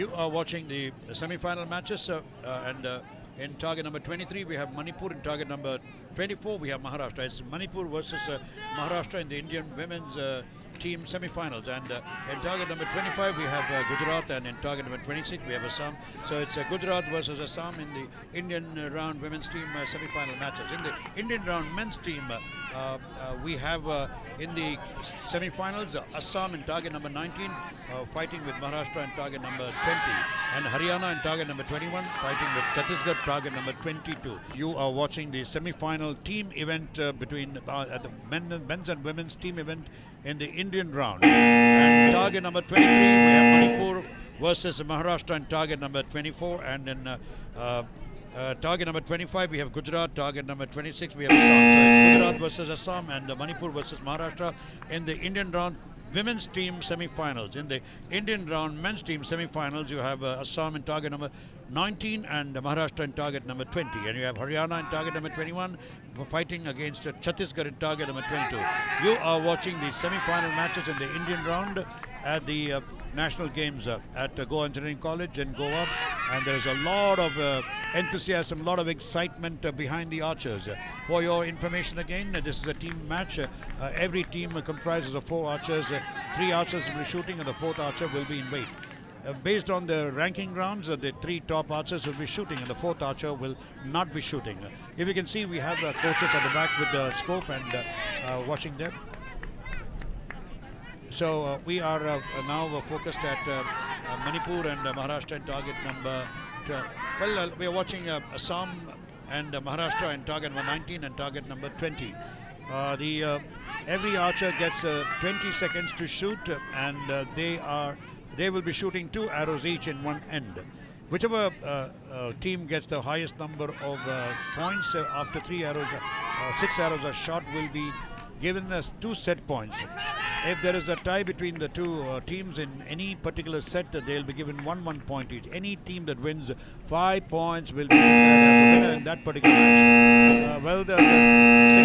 You are watching the semi-final matches, and in target number 23 we have Manipur. In target number 24 we have Maharashtra. It's Manipur versus Maharashtra in the Indian women's team semi-finals, and in target number 25 we have Gujarat, and in target number 26 we have Assam. So it's Gujarat versus Assam in the Indian round women's team semi-final matches. In the Indian round men's team, we have in the semi-finals Assam in target number 19 fighting with Maharashtra in target number 20, and Haryana in target number 21 fighting with Chhattisgarh target number 22. You are watching the semi-final team event between the men's and women's team event in the Indian round. And target number 23 we have Manipur versus Maharashtra in target number 24, and in target number 25 we have Gujarat, target number 26 we have Assam. So it's Gujarat versus Assam and Manipur versus Maharashtra in the Indian round women's team semi-finals. In the Indian round men's team semi-finals you have Assam in target number 19 and Maharashtra in target number 20, and you have Haryana in target number 21 fighting against Chhattisgarh in target number 22. You are watching the semi-final matches in the Indian round at the National Games at Goa Engineering College in Goa, and there is a lot of enthusiasm, a lot of excitement behind the archers. For your information again, this is a team match. Every team comprises of 4 archers. 3 archers will be shooting and the 4th archer will be in wait. Based on the ranking rounds, the 3 top archers will be shooting and the 4th archer will not be shooting. If you can see, we have coaches at the back with the scope and watching them. So we are now focused at Manipur and Maharashtra in target number 12. We are watching Assam and Maharashtra in target number 19 and target number 20. Every archer gets 20 seconds to shoot, and they will be shooting 2 arrows each in one end. Whichever team gets the highest number of points after 3 arrows, 6 arrows are shot will be given as 2 set points. If there is a tie between the 2 teams in any particular set, they'll be given 1 point each. Any team that wins 5 points will be the winner in that particular match. The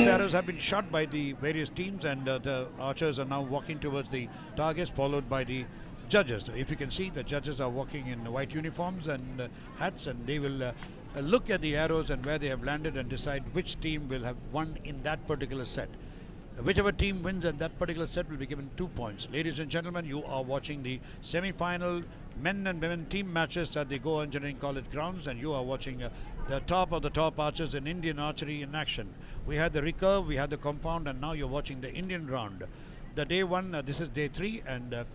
6 arrows have been shot by the various teams, and the archers are now walking towards the targets, followed by the judges. If you can see, the judges are walking in white uniforms and hats, and they will look at the arrows and where they have landed and decide which team will have won in that particular set. Whichever team wins in that particular set will be given 2 points. Ladies and gentlemen, you are watching the semi-final men and women team matches at the Goa Engineering College grounds, and you are watching the top of the top archers in Indian archery in action. We had the recurve, we had the compound, and now you're watching the Indian round. The day 1, this is day 3, and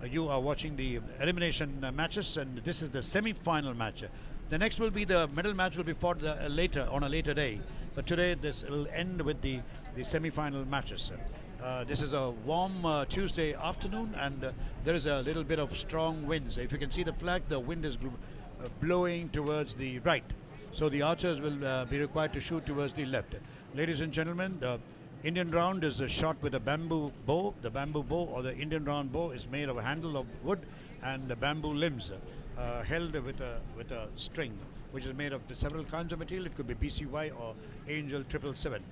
you are watching the elimination matches, and this is the semi-final match. The next will be the medal match, will be fought later on a later day, but today this will end with the semi-final matches. This is a warm Tuesday afternoon, and there is a little bit of strong winds. If you can see the flag, the wind is blowing towards the right, so the archers will be required to shoot towards the left. Ladies and gentlemen, the Indian round is shot with a bamboo bow. The bamboo bow, or the Indian round bow, is made of a handle of wood and the bamboo limbs held with a string, which is made of several kinds of material. It could be BCY or Angel 777.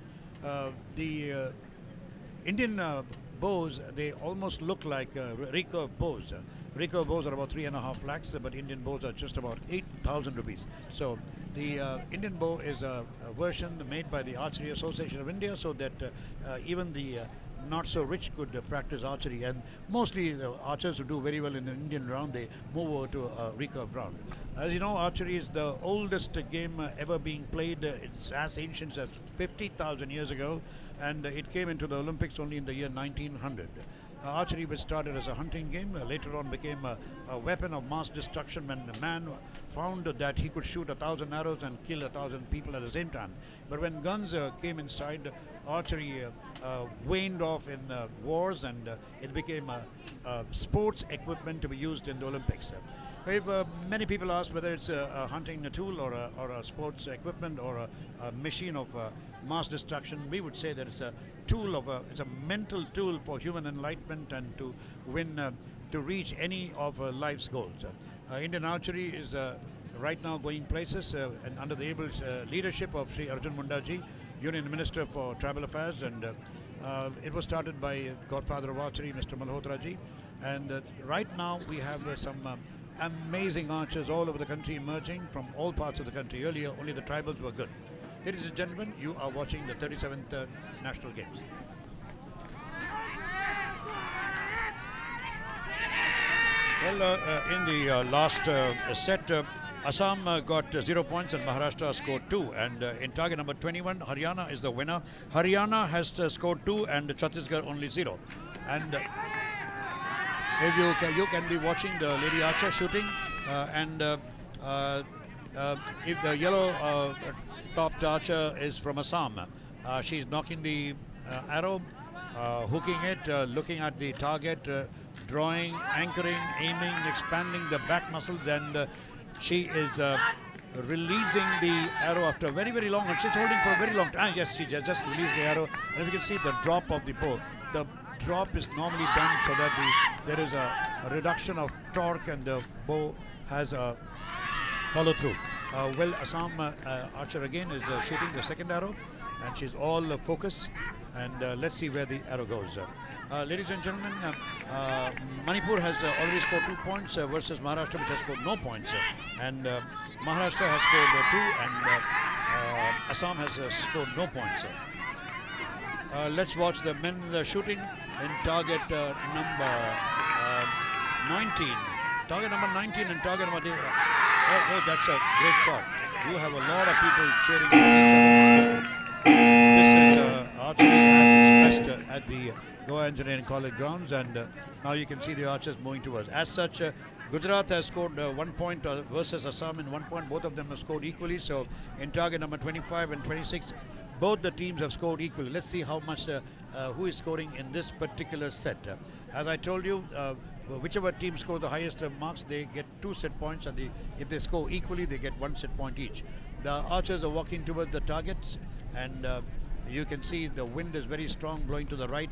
The Indian bows, they almost look like recurve bows. Recurve bows are about 3.5 lakhs, but Indian bows are just about 8,000 rupees. So the Indian bow is a version made by the Archery Association of India, so that even the not so rich could practice archery, and mostly the archers who do very well in the Indian round, they move over to a recurve round. As you know, archery is the oldest game ever being played. It's as ancient as 50,000 years ago, and it came into the Olympics only in the year 1900. Archery, which started as a hunting game, later on became a weapon of mass destruction when a man found that he could shoot 1,000 arrows and kill 1,000 people at the same time. But when guns came inside, archery waned off in wars, and it became a sports equipment to be used in the Olympics. If many people ask whether it's a hunting tool or a sports equipment or a machine of mass destruction, we would say that it's a tool it's a mental tool for human enlightenment and to win, to reach any of life's goals. Indian archery is right now going places, and under the able leadership of Sri Arjun Mundaji, Union Minister for Tribal Affairs, and it was started by Godfather of Archery, Mr. Malhotra ji, and right now we have some amazing archers all over the country emerging from all parts of the country. Earlier, only the tribals were good. Ladies and gentlemen, you are watching the 37th National Games. Well, in the last set, Assam got 0 points and Maharashtra scored 2. And in target number 21, Haryana is the winner. Haryana has scored 2 and Chhattisgarh only 0. And if you can be watching the lady archer shooting, and if the yellow topped archer is from Assam, she's knocking the arrow, hooking it, looking at the target, drawing, anchoring, aiming, expanding the back muscles, and she is releasing the arrow after very, very long, and she's holding for a very long time. Yes, she just released the arrow, and if you can see the drop of the bow, the drop is normally done so that there is a reduction of torque and the bow has a follow through. Well, Assam archer again is shooting the second arrow, and she's all focus, and let's see where the arrow goes. Ladies and gentlemen, Manipur has already scored 2 points versus Maharashtra, which has scored no points, and Maharashtra has scored 2 and Assam has scored no points. Let's watch the men shooting in target number 19. Target number 19 and target number... Oh, that's a great shot. You have a lot of people cheering for each other. This is archery at its best at the Goa Engineering College grounds, and now you can see the archers moving towards. As such, Gujarat has scored 1 point versus Assam in 1 point. Both of them have scored equally. So in target number 25 and 26, both the teams have scored equally. Let's see how much who is scoring in this particular set. As I told you, whichever team scores the highest marks, they get 2 set points, and if they score equally, they get 1 set point each. The archers are walking towards the targets, and you can see the wind is very strong, blowing to the right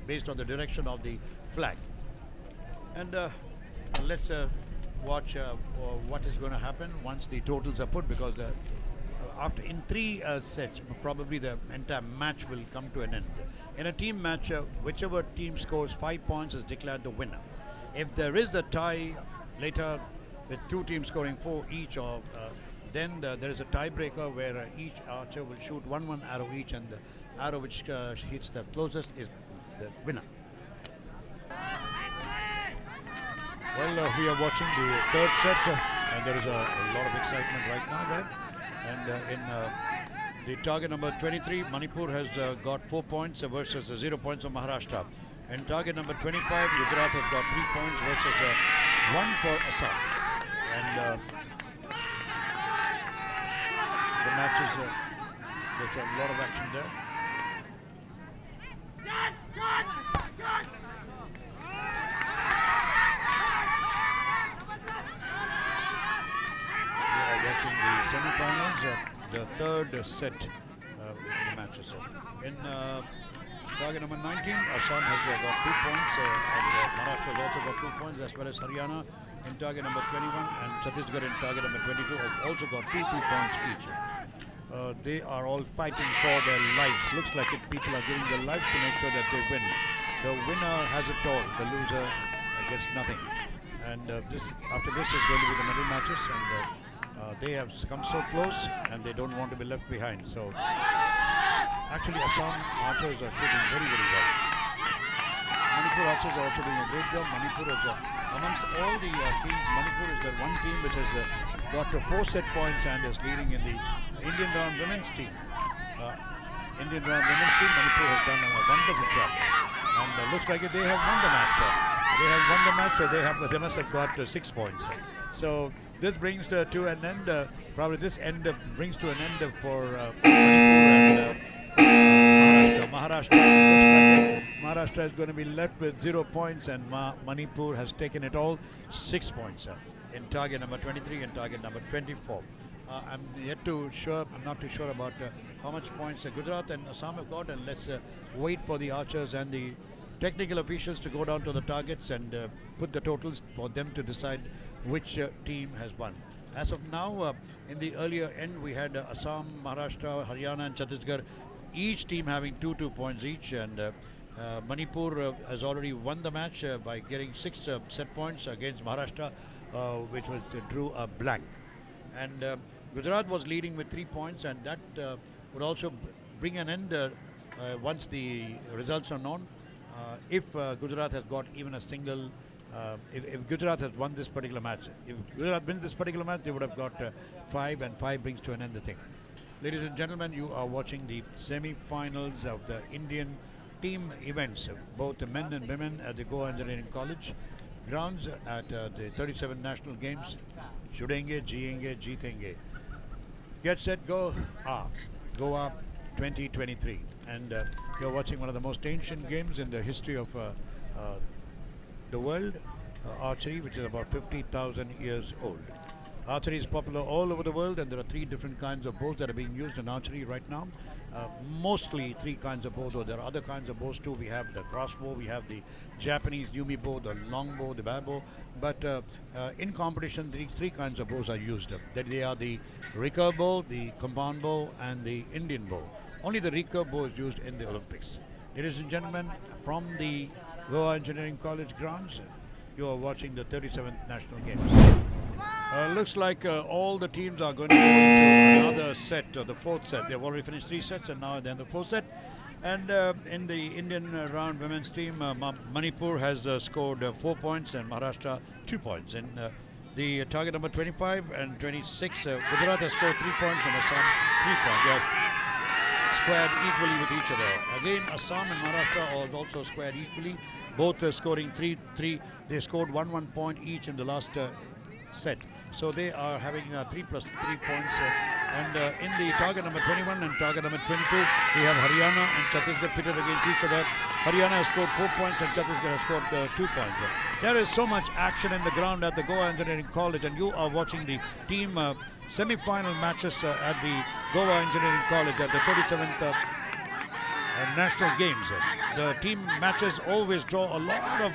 based on the direction of the flag. And let's watch what is going to happen once the totals are put, because in 3 sets, probably the entire match will come to an end. In a team match, whichever team scores 5 points is declared the winner. If there is a tie later with 2 teams scoring 4 each, or then there is a tiebreaker where each archer will shoot 1 arrow each, and the arrow which hits the closest is the winner. Well, we are watching the 3rd set, and there is a lot of excitement right now there. And in the target number 23, Manipur has got 4 points versus 0 points of Maharashtra. In target number 25, Gujarat has got 3 points versus 1 for Assam. And the match is, there's a lot of action there. We are watching the semi-finals, the 3rd set of the matches. In target number 19, Assam has got 2 points, and Maharashtra has also got 2 points, as well as Haryana in target number 21, and Chhattisgarh in target number 22 have also got 2 points each. They are all fighting for their lives. Looks like people are giving their lives to make sure that they win. The winner has it all. The loser gets nothing. And after this is going to be the medal matches, and they have come so close, and they don't want to be left behind. So actually, Assam archers are shooting very, very well. Manipur archers are also doing a great job. Manipur is amongst all the teams. Manipur is the one team which has got to 4 set points and is leading in the Indian round women's team. Indian round women's team, Manipur has done a wonderful job, and looks like they have won the match. They have won the match, so they must have got 6 points. So this brings to an end. Probably this end brings to an end for Manipur and Maharashtra. Maharashtra is going to be left with 0 points, and Manipur has taken it all, 6 points in target number 23 and target number 24. I'm not too sure about how much points Gujarat and Assam have got, and let's wait for the archers and the technical officials to go down to the targets and put the totals for them to decide which team has won. As of now, in the earlier end, we had Assam, Maharashtra, Haryana and Chhattisgarh, each team having 2 points each, and Manipur has already won the match by getting 6 set points against Maharashtra. which was drew a blank. And Gujarat was leading with 3 points, and that would also bring an end once the results are known. If Gujarat has got even a single, if Gujarat has won this particular match, if Gujarat wins this particular match, they would have got 5, and 5 brings to an end the thing. Ladies and gentlemen, you are watching the semi-finals of the Indian team events, both the men and women at the Goa Engineering College grounds at the 37 National Games. Chudenge, Jiyenge, Jeetenge. Get set, go! Goa 2023. And you're watching one of the most ancient games in the history of the world, archery, which is about 50,000 years old. Archery is popular all over the world, and there are 3 different kinds of bows that are being used in archery right now. Mostly 3 kinds of bows, or there are other kinds of bows too. We have the crossbow, we have the Japanese Yumi bow, the long bow, the bow. But in competition, these 3 kinds of bows are used. They are the recurve bow, the compound bow, and the Indian bow. Only the recurve bow is used in the Olympics. Ladies and gentlemen, from the Goa Engineering College grounds, you are watching the 37th National Games. Looks like all the teams are going to go into another set, or the 4th set. They've already finished 3 sets, and now they're in the 4th set. And in the Indian round women's team, Manipur has scored 4 points and Maharashtra 2 points. In the target number 25 and 26, Gujarat has scored 3 points and Assam 3 points. They are squared equally with each other. Again, Assam and Maharashtra are also squared equally, both scoring 3. They scored 1 point each in the last set. So they are having 3 plus 3 points. And in the target number 21 and target number 22, we have Haryana and Chhattisgarh pitted against each other. Haryana has scored 4 points and Chhattisgarh has scored 2 points. There is so much action in the ground at the Goa Engineering College, and you are watching the team semi-final matches at the Goa Engineering College at the 37th National Games. The team matches always draw a lot of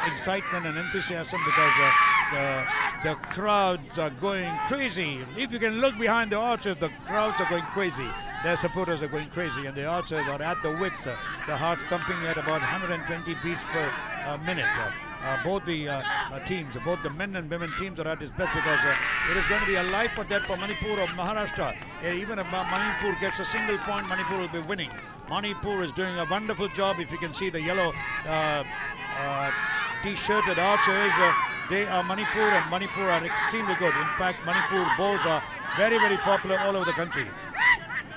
excitement and enthusiasm because the crowds are going crazy. If you can look behind the archers, the crowds are going crazy. Their supporters are going crazy, and the archers are at the wits. The heart thumping at about 120 beats per minute. Both the teams, both the men and women teams are at its best because it is going to be a life or death for Manipur or Maharashtra. Even if Manipur gets a single point, Manipur will be winning. Manipur is doing a wonderful job. If you can see the yellow t-shirted archers, they are Manipur, and Manipur are extremely good. In fact, Manipur bows are very, very popular all over the country.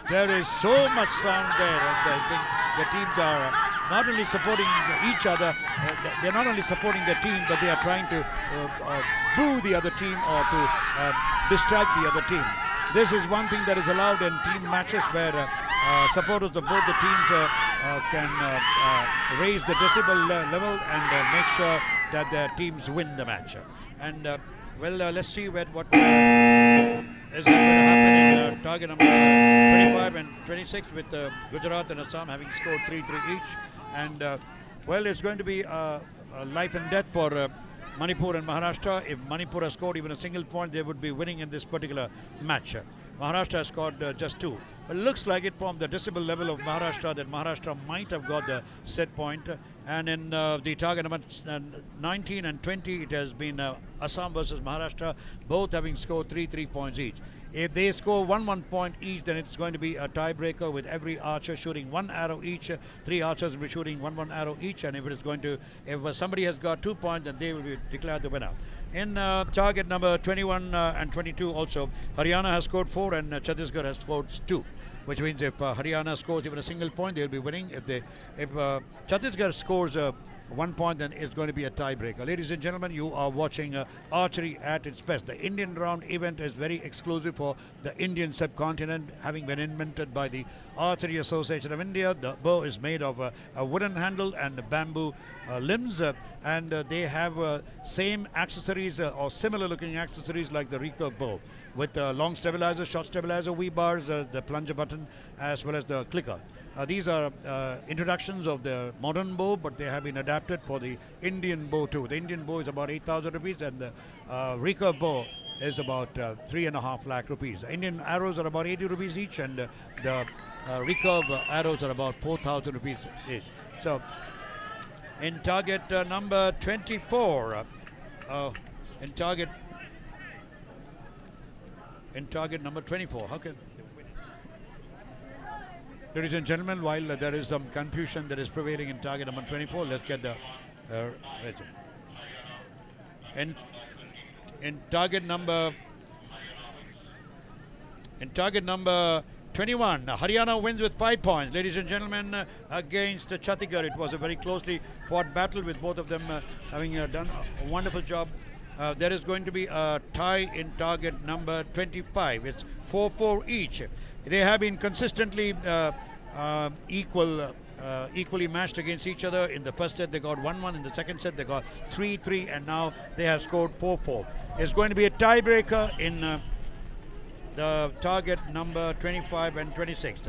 There is so much sound there, and I think the teams are not only supporting each other, they're not only supporting their team, but they are trying to boo the other team or to distract the other team. This is one thing that is allowed in team matches where supporters of both the teams can raise the decibel level and make sure that their teams win the match. And let's see what is going to happen in target number 25 and 26 with Gujarat and Assam having scored 3 each. And it's going to be life and death for Manipur and Maharashtra. If Manipur has scored even a single point, they would be winning in this particular match. Maharashtra has scored just 2. It looks like it from the decibel level of Maharashtra that Maharashtra might have got the set point. And in the target number 19 and 20, it has been Assam versus Maharashtra, both having scored 3 points each. If they score 1 point each, then it's going to be a tiebreaker with every archer shooting 1 arrow each. 3 archers will be shooting 1 arrow each, and if somebody has got 2 points, then they will be declared the winner. In target number 21 and 22 also, Haryana has scored 4 and Chhattisgarh has scored 2. Which means if Haryana scores even a single point, they'll be winning. If Chhattisgarh scores 1 point, then it's going to be a tiebreaker. Ladies and gentlemen, you are watching archery at its best. The Indian round event is very exclusive for the Indian subcontinent, having been invented by the Archery Association of India. The bow is made of a wooden handle and bamboo limbs, and they have same accessories or similar looking accessories like the recurve bow, with long stabilizer, short stabilizer, V-bars, the plunger button, as well as the clicker. These are introductions of the modern bow, but they have been adapted for the Indian bow too. The Indian bow is about 8,000 rupees, and the recurve bow is about 3.5 lakh rupees. The Indian arrows are about 80 rupees each, and the recurve arrows are about 4,000 rupees each. So, in target number 24, in target number 24. Okay. Ladies and gentlemen, while there is some confusion that is prevailing in target number 24, let's get the in target number 21, Haryana wins with 5 points. Ladies and gentlemen, against Chhattisgarh, it was a very closely fought battle with both of them having done a wonderful job. There is going to be a tie in target number 25. It's 4-4 each. They have been consistently equally matched against each other. In the first set they got 1-1, in the second set they got 3-3, and now they have scored 4-4. It's going to be a tiebreaker in the target number 25 and 26.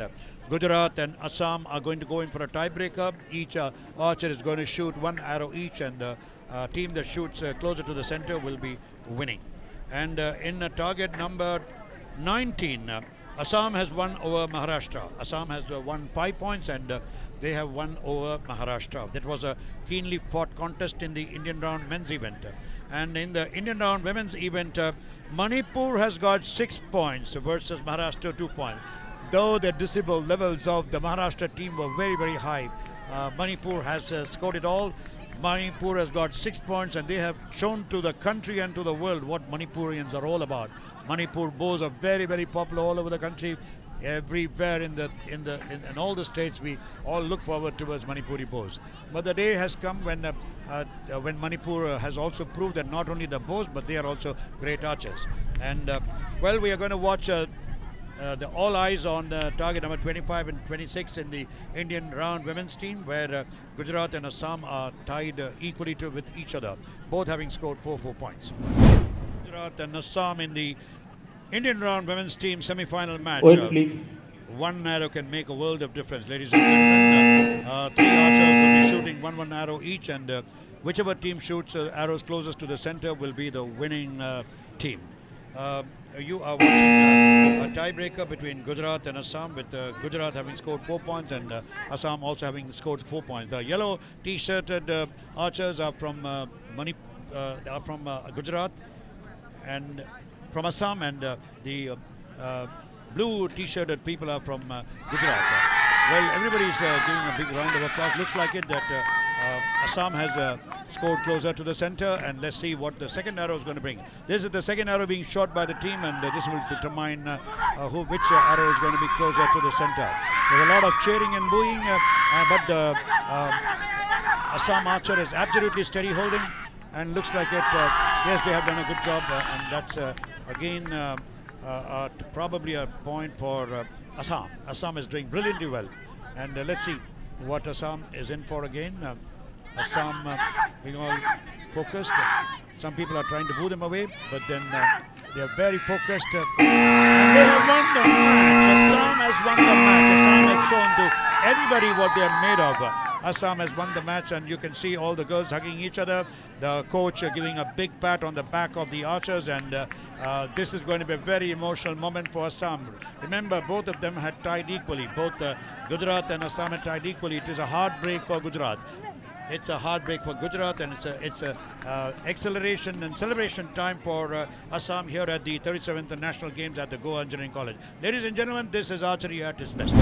Gujarat and Assam are going to go in for a tiebreaker. Each archer is going to shoot 1 arrow each, and the team that shoots closer to the center will be winning. And in target number 19, Assam has won over Maharashtra. Assam has won 5 points, and they have won over Maharashtra. That was a keenly fought contest in the Indian round men's event. And in the Indian round women's event, Manipur has got 6 points versus Maharashtra 2 points. Though the decibel levels of the Maharashtra team were very, very high, Manipur has scored it all. Manipur has got 6 points, and they have shown to the country and to the world what Manipurians are all about. Manipur bows are very, very popular all over the country. Everywhere in all the states, we all look forward towards Manipuri bows. But the day has come when Manipur has also proved that not only the bows, but they are also great archers. And well, we are going to watch the all eyes on target number 25 and 26 in the Indian round women's team, where Gujarat and Assam are tied equally with each other, both having scored 4 points. Gujarat and Assam in the Indian round women's team semi-final match. Please. One arrow can make a world of difference, ladies and gentlemen. 3 archers will be shooting 1 arrow each, and whichever team shoots arrows closest to the center will be the winning team. You are watching a tiebreaker between Gujarat and Assam, with Gujarat having scored 4 points and Assam also having scored 4 points. The yellow t-shirted archers are from Gujarat and from Assam, and the blue t-shirted people are from Gujarat. Well, everybody's giving a big round of applause. Looks like it that Assam has scored closer to the center, and let's see what the second arrow is going to bring. This is the second arrow being shot by the team, and this will determine which arrow is going to be closer to the center. There's a lot of cheering and booing, but the Assam archer is absolutely steady holding, and looks like it. Yes, they have done a good job, and that's again probably a point for Assam. Assam is doing brilliantly well, and let's see what Assam is in for again. Assam being all focused. Some people are trying to boo them away, but then they are very focused. And they have won the match. Assam has won the match. Assam has shown to everybody what they are made of. Assam has won the match, and you can see all the girls hugging each other. The coach giving a big pat on the back of the archers, and this is going to be a very emotional moment for Assam. Remember, both of them had tied equally. Both Gujarat and Assam had tied equally. It is a heartbreak for Gujarat. It's a heartbreak for Gujarat, and it's a acceleration and celebration time for Assam here at the 37th National Games at the Goa Engineering College. Ladies and gentlemen, this is archery at its best.